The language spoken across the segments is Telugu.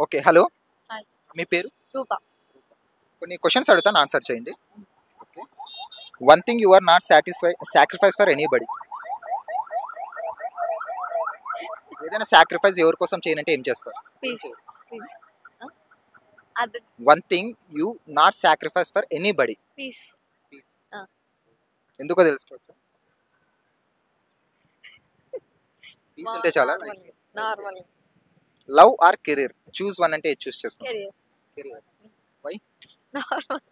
ఓకే. హలో. హాయ్. మీ పేరు? రూప. కొన్ని క్వెషన్స్ అడుగుతాను ఆన్సర్ చేయండి. Okay. One thing you are not sacrifice for anybody. ఏదైనా సాక్రిఫైస్ ఎవరి కోసం చేయనంటే ఏం చేస్తారు? పీస్. పీస్. అది one thing you not sacrifice for anybody. Peace. ఆ. ఎందుకో తెలుసుకోవచ్చు. పీస్ అంటే చాలా normal. Love or career choose one అంటే ఏది చూస్ చేసుకుంటారు? కెరియర్. కెరీర్. వై? నార్మల్.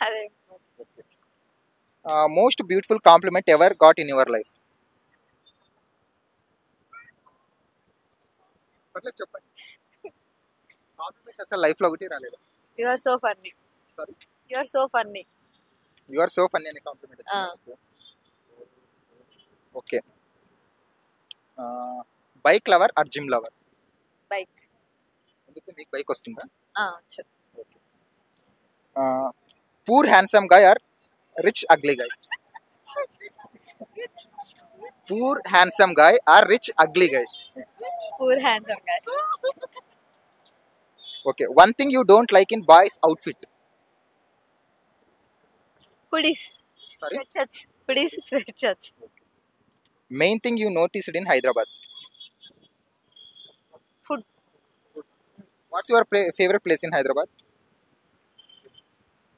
అదే most beautiful compliment ever got in your life. చెప్పండి. కాంప్లిమెంట్ అసలు లైఫ్ లో ఒకటి రాలేదు. You are so funny. Sorry. You are so funny. You are so funny అనే compliment. Okay. Bike lover or gym lover? Bike. ఎందుకు మీకు బైక్ వస్తుందా? చెప్పు. Poor handsome guy or rich ugly guy? Poor handsome guy or rich ugly guy? Poor handsome guy. Okay. One thing you don't like in boys outfit. Hoodies. Sorry. Sweatshirts. Hoodies, sweatshirts. Main thing you noticed in Hyderabad. Food. What's your favourite place in Hyderabad?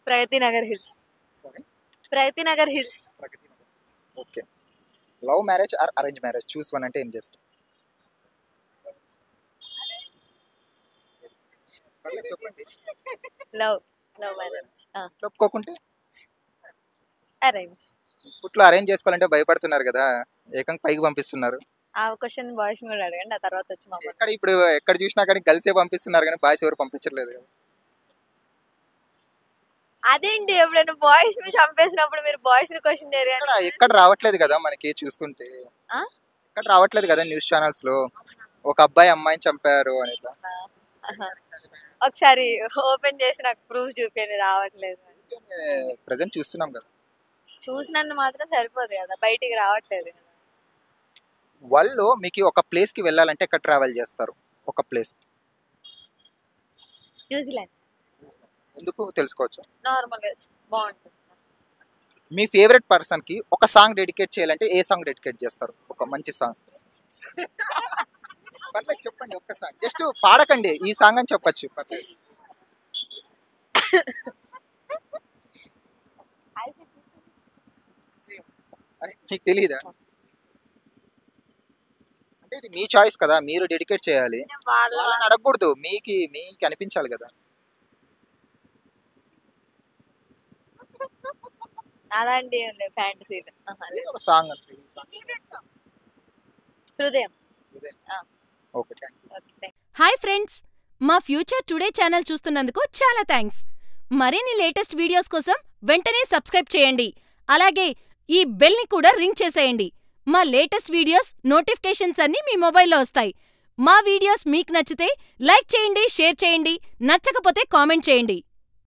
Pragathi Nagar hills. Sorry. Pragathi Nagar hills. Okay. Love marriage or arrange marriage choose one అంటే ఏం చేస్తారు? చెప్పండి. లవ్. Love marriage. ఒప్పుకోకుంటే అరేంజ్. ఇప్పట్లో అరేంజ్ చేసుకోవాలంటే భయపడుతున్నారు కదా, ఏకంగా పైకి పంపిస్తున్నారు. ఆ క్వశ్చన్ బాయ్స్ కూడా అడగండి, ఆ తర్వాత వచ్చి మా ఎక్కడ చూసినా కానీ గర్ల్సే పంపిస్తున్నారు కానీ బాయ్స్ ఎవరు పంపించట్లేదు కదా. అదేంటి ఎప్పుడైనా బాయ్స్ ని చంపేసినప్పుడు మీరు బాయ్స్ ని క్వశ్చన్ ఎక్కడ రావట్లేదు కదా మనకి చూస్తుంటే. ఎక్కడ రావట్లేదు కదా న్యూస్ ఛానల్స్ లో ఒక అబ్బాయి అమ్మాయిని చంపారు అని. ఒకసారి ఓపెన్ చేసి నాకు ప్రూఫ్ చూపించండి. రావట్లేదు. ప్రెసెంట్ చూస్తున్నాం కదా. చూసినందు మాత్రం సరిపోదు కదా, బయటికి రావట్లేదు కదా. వరల్డ్ లో మీకు ఒక ప్లేస్ కి వెళ్ళాలంటే ఎక్కడ ట్రావెల్ చేస్తారు? ఒక ప్లేస్. న్యూజిలాండ్. ఎందుకు తెలుసుకోవచ్చు? నార్మల్ గా బాగుంటుంది. మీ ఫేవరెట్ పర్సన్ కి ఒక సాంగ్ డెడికేట్ చేయాలంటే ఏ సాంగ్ డెడికేట్ చేస్తారు? ఒక మంచి సాంగ్. పర్లేదు చెప్పండి. ఒక్క సాంగ్ జస్ట్ పాడకండి, ఈ సాంగ్ అని చెప్పచ్చు. పర్లేదు. అరే మీకు తెలీదా? అంటే ఇది మీ చాయిస్ కదా, మీరు డెడికేట్ చేయాలి. వాళ్ళని అడగకూడదు, మీకు అనిపించాలి కదా. అలాంటి ఫ్యాంటసీలు. ఒక సాంగ్ అంటే హృదయం. ఓకే. హాయ్ ఫ్రెండ్స్, మా ఫ్యూచర్ టుడే ఛానల్ చూస్తున్నందుకు చాలా థ్యాంక్స్. మరిన్ని లేటెస్ట్ వీడియోస్ కోసం వెంటనే సబ్స్క్రైబ్ చేయండి. అలాగే ఈ బెల్ని కూడా రింగ్ చేసేయండి. మా లేటెస్ట్ వీడియోస్ నోటిఫికేషన్స్ అన్నీ మీ మొబైల్లో వస్తాయి. మా వీడియోస్ మీకు నచ్చితే లైక్ చేయండి, షేర్ చేయండి, నచ్చకపోతే కామెంట్ చేయండి.